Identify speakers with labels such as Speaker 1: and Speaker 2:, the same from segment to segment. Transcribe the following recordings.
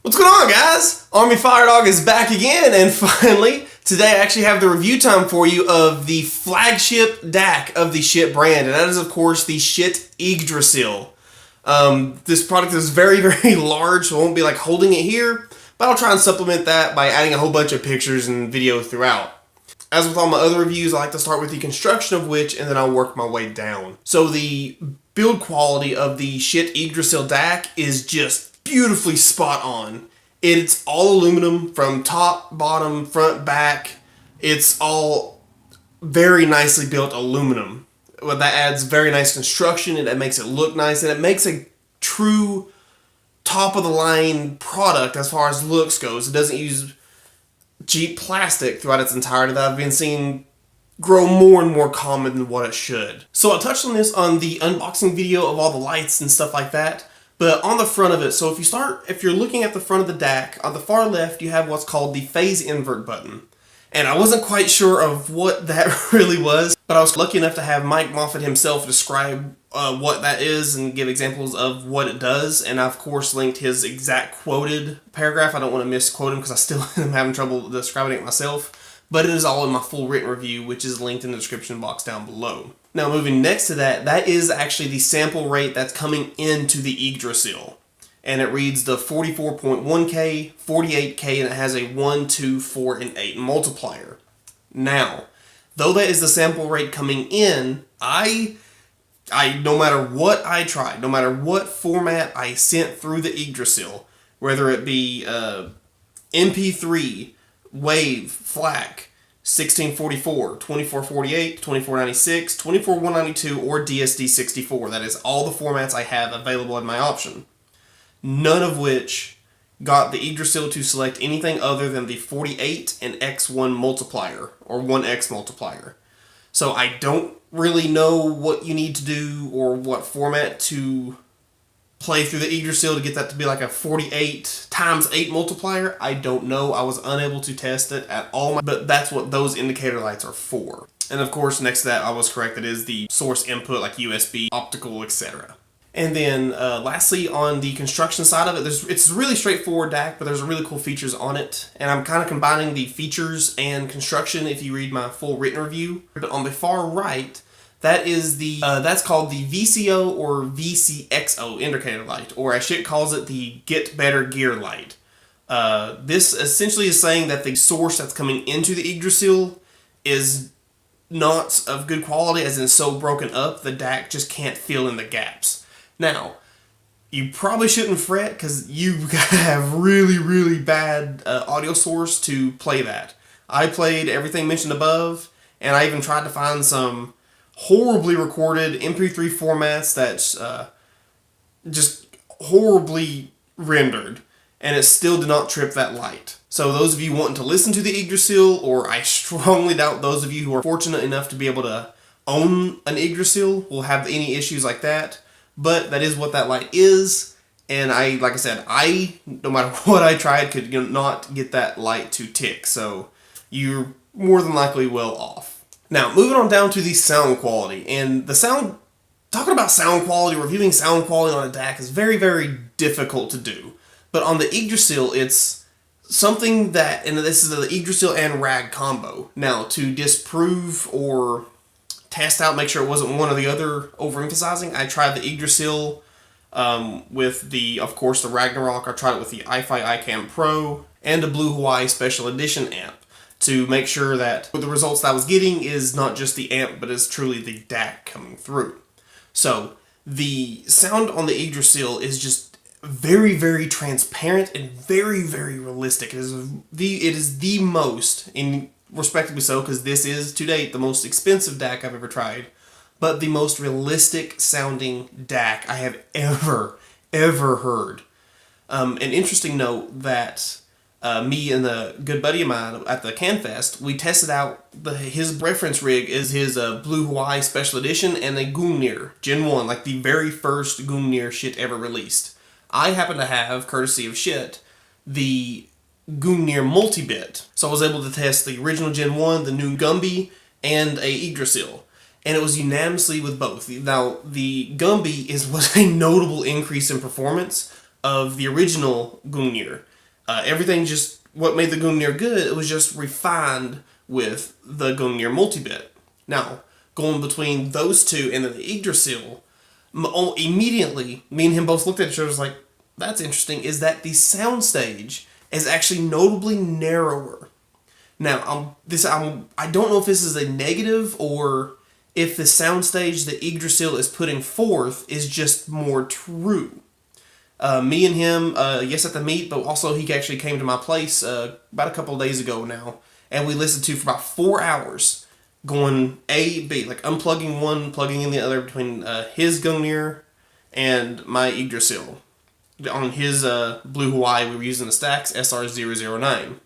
Speaker 1: What's going on, guys? Army-Firedawg is back again, and finally, today I actually have the review time for you of the flagship DAC of the Schiit brand, and that is, of course, the Schiit Yggdrasil. This product is very, very large, so I won't be like holding it here, but I'll try and supplement that by adding a whole bunch of pictures and video throughout. As with all my other reviews, I like to start with the construction of which, and then I'll work my way down. So the build quality of the Schiit Yggdrasil DAC is just beautifully spot on. It's all aluminum from top, bottom, front, back. It's all very nicely built aluminum. Well, that adds very nice construction, and it makes it look nice, and it makes a true top-of-the-line product as far as looks goes. It doesn't use cheap plastic throughout its entirety that I've been seeing grow more and more common than what it should. So I touched on this on the unboxing video of all the lights and stuff like that. But on the front of it, so if you're looking at the front of the DAC, on the far left you have what's called the phase invert button. And I wasn't quite sure of what that really was, but I was lucky enough to have Mike Moffat himself describe what that is and give examples of what it does. And I, of course, linked his exact quoted paragraph. I don't want to misquote him because I still am having trouble describing it myself. But it is all in my full written review, which is linked in the description box down below. Now, moving next to that, that is actually the sample rate that's coming into the Yggdrasil. And it reads the 44.1K, 48K, and it has a 1, 2, 4, and 8 multiplier. Now, though that is the sample rate coming in, I no matter what I tried, no matter what format I sent through the Yggdrasil, whether it be MP3, WAV, FLAC, 1644, 2448, 2496, 24192, or DSD64. That is all the formats I have available in my option. None of which got the Yggdrasil to select anything other than the 48 and X1 multiplier, or 1X multiplier. So I don't really know what you need to do or what format to play through the Yggdrasil to get that to be like a 48 times 8 multiplier. I don't know. I was unable to test it at all, but that's what those indicator lights are for. And of course, next to that, I was correct. It is the source input like USB, optical, etc. And then lastly, on the construction side of it, it's a really straightforward DAC, but there's really cool features on it. And I'm kind of combining the features and construction if you read my full written review. But on the far right, that is that's called the VCO or VCXO indicator light, or as Schiit calls it, the Get Better Gear light. This essentially is saying that the source that's coming into the Yggdrasil is not of good quality, as in so broken up the DAC just can't fill in the gaps. Now, you probably shouldn't fret because you have really, really bad audio source to play that. I played everything mentioned above, and I even tried to find some horribly recorded MP3 formats that's just horribly rendered, and it still did not trip that light. So those of you wanting to listen to the Yggdrasil, or I strongly doubt those of you who are fortunate enough to be able to own an Yggdrasil will have any issues like that, but that is what that light is, and like I said, no matter what I tried, could not get that light to tick, so you're more than likely well off. Now, moving on down to the sound quality, and talking about sound quality, reviewing sound quality on a DAC is very, very difficult to do. But on the Yggdrasil, it's something that, and this is the Yggdrasil and RAG combo. Now, to disprove or test out, make sure it wasn't one or the other overemphasizing, I tried the Yggdrasil with of course, the Ragnarok. I tried it with the iFi iCam Pro and a Blue Hawaii Special Edition amp, to make sure that the results that I was getting is not just the amp, but is truly the DAC coming through. So the sound on the Yggdrasil is just very, very transparent and very, very realistic. It is the most, and respectively so, because this is to date the most expensive DAC I've ever tried, but the most realistic sounding DAC I have ever heard. An interesting note that me and a good buddy of mine at the CanFest, we tested out his reference rig is his Blue Hawaii Special Edition and a Gungnir Gen 1, like the very first Gungnir Schiit ever released. I happen to have, courtesy of Schiit, the Gungnir Multibit, so I was able to test the original Gen 1, the new Gumby, and a Yggdrasil. And it was unanimously with both. Now, the Gumby was a notable increase in performance of the original Gungnir. Everything just, what made the Gungnir good, it was just refined with the Gungnir multibit. Now, going between those two and then the Yggdrasil, immediately, me and him both looked at each other and was like, that's interesting, is that the soundstage is actually notably narrower. Now, I don't know if this is a negative or if the soundstage that Yggdrasil is putting forth is just more true. Me and him, yes, at the meet, but also he actually came to my place about a couple of days ago now, and we listened to for about 4 hours, going A, B, like unplugging one, plugging in the other between his Gungnir and my Yggdrasil. On his Blue Hawaii, we were using the Stax SR009.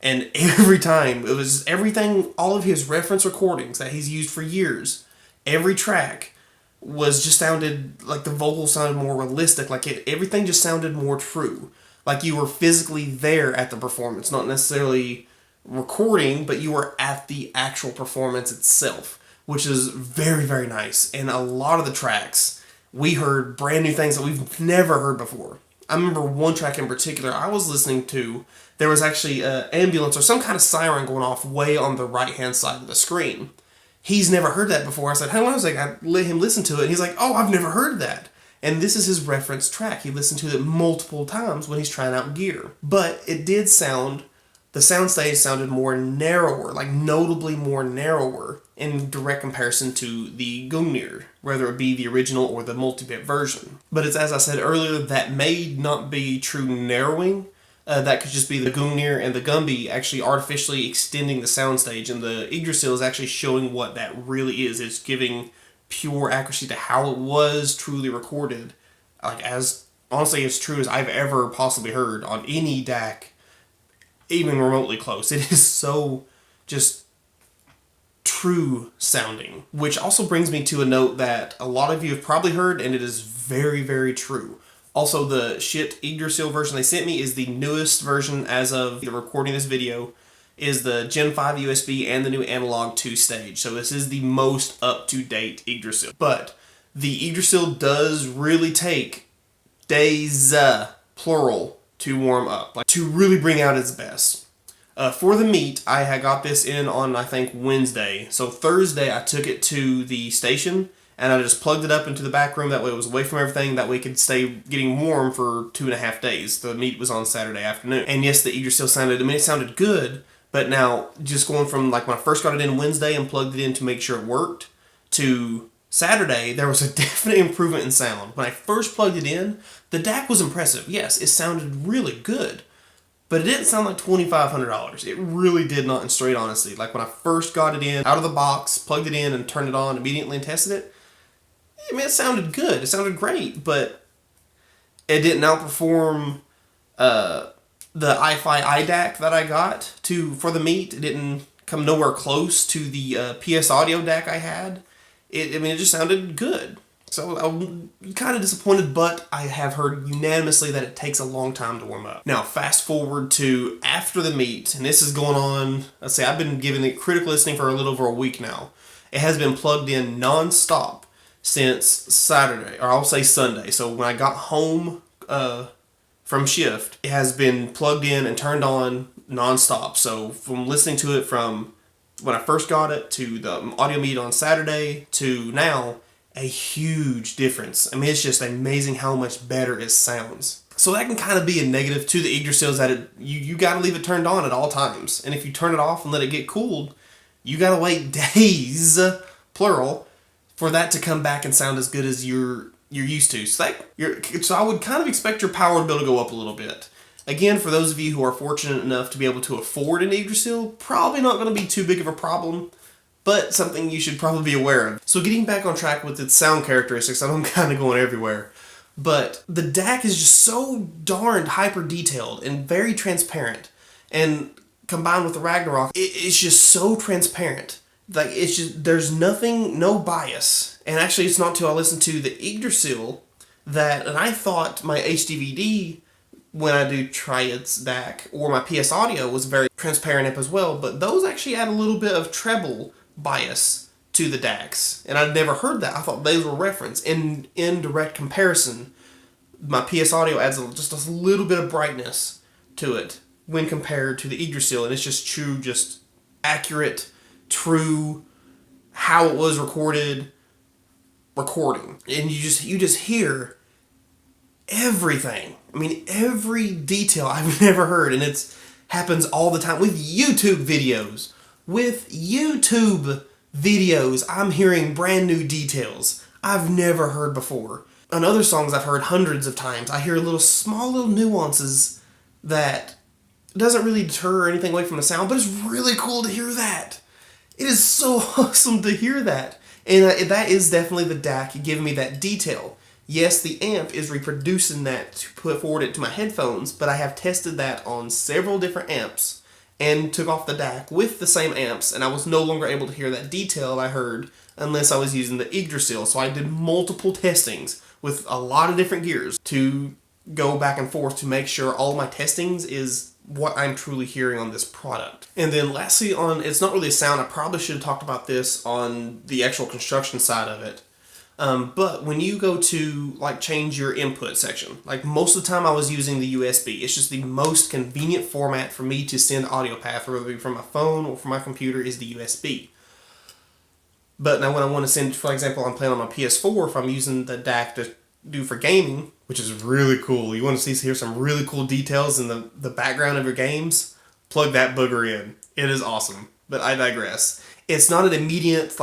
Speaker 1: And every time, it was everything, all of his reference recordings that he's used for years, every track was just sounded, like the vocals sounded more realistic, like everything just sounded more true. Like you were physically there at the performance, not necessarily recording, but you were at the actual performance itself, which is very, very nice. And a lot of the tracks, we heard brand new things that we've never heard before. I remember one track in particular I was listening to, there was actually an ambulance or some kind of siren going off way on the right-hand side of the screen. He's never heard that before. I said, how long? I was like, I let him listen to it. And he's like, oh, I've never heard that. And this is his reference track. He listened to it multiple times when he's trying out gear. But it did sound, the soundstage sounded more narrower, like notably more narrower in direct comparison to the Gungnir, whether it be the original or the multi-bit version. But it's, as I said earlier, that may not be true narrowing. That could just be the Gungnir and the Gumby actually artificially extending the soundstage, and the Yggdrasil is actually showing what that really is. It's giving pure accuracy to how it was truly recorded, like as honestly as true as I've ever possibly heard on any DAC, even remotely close. It is so just true sounding, which also brings me to a note that a lot of you have probably heard, and it is very, very true. Also, the Schiit Yggdrasil version they sent me is the newest version as of the recording this video, is the Gen 5 USB and the new analog 2 stage. So this is the most up-to-date Yggdrasil. But the Yggdrasil does really take days, plural, to warm up, like to really bring out its best. For the meet, I had got this in on, I think, Wednesday. So Thursday, I took it to the station, and I just plugged it up into the back room. That way it was away from everything. That way it could stay getting warm for 2.5 days. The meet was on Saturday afternoon. And yes, the Yggdrasil sounded, I mean, it sounded good, but now just going from like when I first got it in Wednesday and plugged it in to make sure it worked, to Saturday, there was a definite improvement in sound. When I first plugged it in, the DAC was impressive. Yes, it sounded really good, but it didn't sound like $2,500. It really did not, in straight honesty. Like when I first got it in, out of the box, plugged it in and turned it on immediately and tested it, I mean, it sounded good. It sounded great, but it didn't outperform the iFi iDAC that I got for the meet. It didn't come nowhere close to the PS Audio DAC I had. I mean, it just sounded good. So I'm kind of disappointed, but I have heard unanimously that it takes a long time to warm up. Now, fast forward to after the meet, and this is going on, let's say I've been giving it critical listening for a little over a week now. It has been plugged in non-stop since Saturday, or I'll say Sunday. So when I got home from shift, it has been plugged in and turned on non-stop. So from listening to it from when I first got it to the audio meet on Saturday to now, a huge difference. I mean, it's just amazing how much better it sounds. So that can kind of be a negative to the Yggdrasil, is that you got to leave it turned on at all times. And if you turn it off and let it get cooled, you got to wait days, plural, for that to come back and sound as good as you're used to. So I would kind of expect your power bill to go up a little bit. Again, for those of you who are fortunate enough to be able to afford an Yggdrasil, probably not going to be too big of a problem, but something you should probably be aware of. So getting back on track with its sound characteristics, I know I'm kind of going everywhere, but the DAC is just so darned hyper-detailed and very transparent, and combined with the Ragnarok, it's just so transparent. Like, it's just, there's nothing, no bias. And actually, it's not till I listened to the Yggdrasil that, and I thought my HDVD, when I do try its DAC, or my PS Audio was very transparent up as well, but those actually add a little bit of treble bias to the DACs. And I'd never heard that. I thought those were referenced. In direct comparison, my PS Audio adds just a little bit of brightness to it when compared to the Yggdrasil, and it's just true, just accurate, true, how it was recording, and you just hear everything. I mean, every detail I've never heard, and it's happens all the time with YouTube videos. With YouTube videos, I'm hearing brand new details I've never heard before. On other songs I've heard hundreds of times, I hear small little nuances that doesn't really deter anything away from the sound, but it's really cool to hear that. It is so awesome to hear that. And that is definitely the DAC giving me that detail. Yes, the amp is reproducing that to put forward it to my headphones, but I have tested that on several different amps and took off the DAC with the same amps, and I was no longer able to hear that detail I heard unless I was using the Yggdrasil. So I did multiple testings with a lot of different gears to go back and forth to make sure all of my testings is what I'm truly hearing on this product. And then lastly, it's not really a sound, I probably should have talked about this on the actual construction side of it. But when you go to change your input section, most of the time I was using the USB. It's just the most convenient format for me to send audio path, whether it be from my phone or from my computer, is the USB. But now when I want to send, for example, I'm playing on my PS4, if I'm using the DAC to do for gaming, which is really cool. You want to hear some really cool details in the background of your games? Plug that booger in. It is awesome. But I digress. It's not an immediate,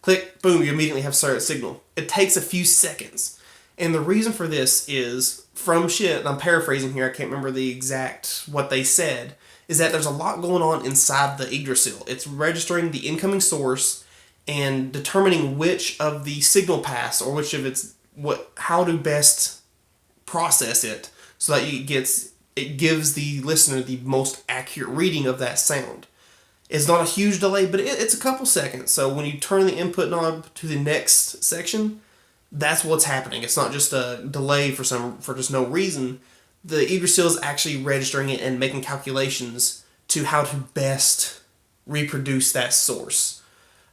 Speaker 1: click, boom, you immediately have started signal. It takes a few seconds. And the reason for this is, from Schiit, and I'm paraphrasing here, I can't remember the exact what they said, is that there's a lot going on inside the Yggdrasil. It's registering the incoming source and determining which of the signal paths, or which of how to best process it so that it gives the listener the most accurate reading of that sound. It's not a huge delay, but it's a couple seconds. So when you turn the input knob to the next section, that's what's happening. It's not just a delay for just no reason. The Yggdrasil is actually registering it and making calculations to how to best reproduce that source.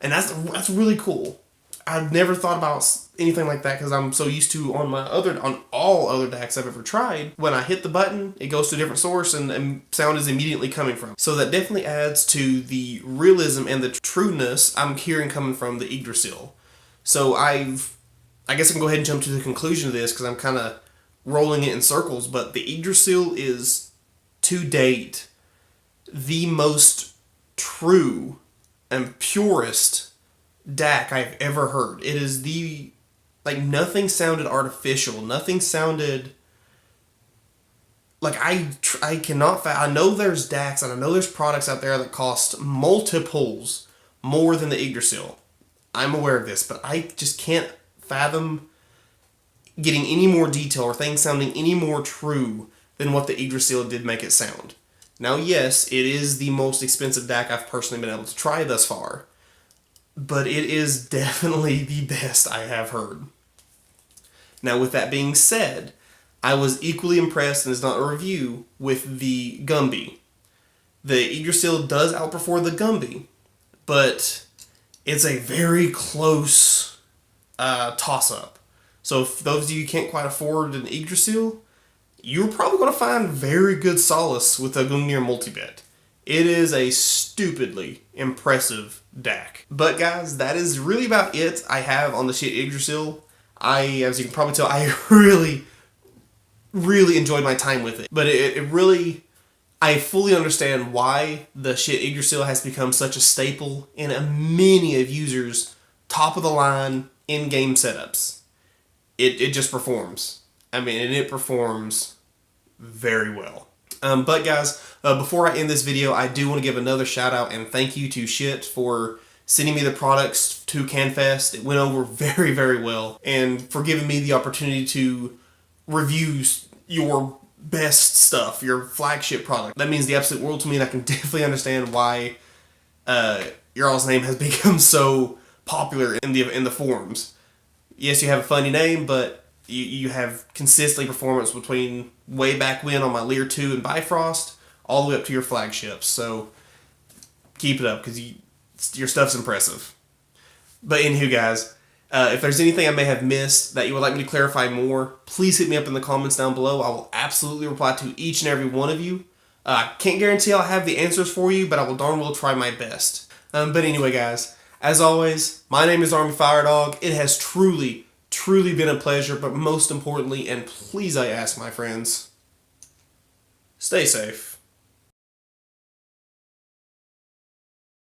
Speaker 1: And that's really cool. I've never thought about anything like that because I'm so used to on all other DACs I've ever tried. When I hit the button, it goes to a different source and sound is immediately coming from. So that definitely adds to the realism and the trueness I'm hearing coming from the Yggdrasil. So I guess I can go ahead and jump to the conclusion of this because I'm kind of rolling it in circles. But the Yggdrasil is, to date, the most true and purest DAC I've ever heard. It is nothing sounded artificial. Nothing sounded I know there's DACs and I know there's products out there that cost multiples more than the Yggdrasil. I'm aware of this, but I just can't fathom getting any more detail or things sounding any more true than what the Yggdrasil did make it sound. Now, yes, it is the most expensive DAC I've personally been able to try thus far, but it is definitely the best I have heard. Now, with that being said, I was equally impressed, and it's not a review, with the Gumby. The Yggdrasil does outperform the Gumby, but it's a very close toss-up. So if those of you who can't quite afford an Yggdrasil, you're probably going to find very good solace with a Gungnir Multibit. It is a stupidly impressive DAC. But guys, that is really about it I have on the Schiit Yggdrasil. As you can probably tell, I really enjoyed my time with it. But I fully understand why the Schiit Yggdrasil has become such a staple in many of users' top-of-the-line in-game setups. It just performs. And it performs very well. But guys, before I end this video, I do want to give another shout out and thank you to Schiit for sending me the products to CanFest. It went over very, very well, and for giving me the opportunity to review your best stuff, your flagship product. That means the absolute world to me, and I can definitely understand why your all's name has become so popular in the forums. Yes, you have a funny name, but you have consistently performance between way back when on my Lear 2 and Bifrost all the way up to your flagships. So keep it up because your stuff's impressive. But anywho, guys, if there's anything I may have missed that you would like me to clarify more, please hit me up in the comments down below. I will absolutely reply to each and every one of you. Can't guarantee I'll have the answers for you, but I will darn well try my best. But anyway, guys, as always, my name is Army-Firedawg. It has truly, truly been a pleasure, but most importantly, and please I ask, my friends, stay safe.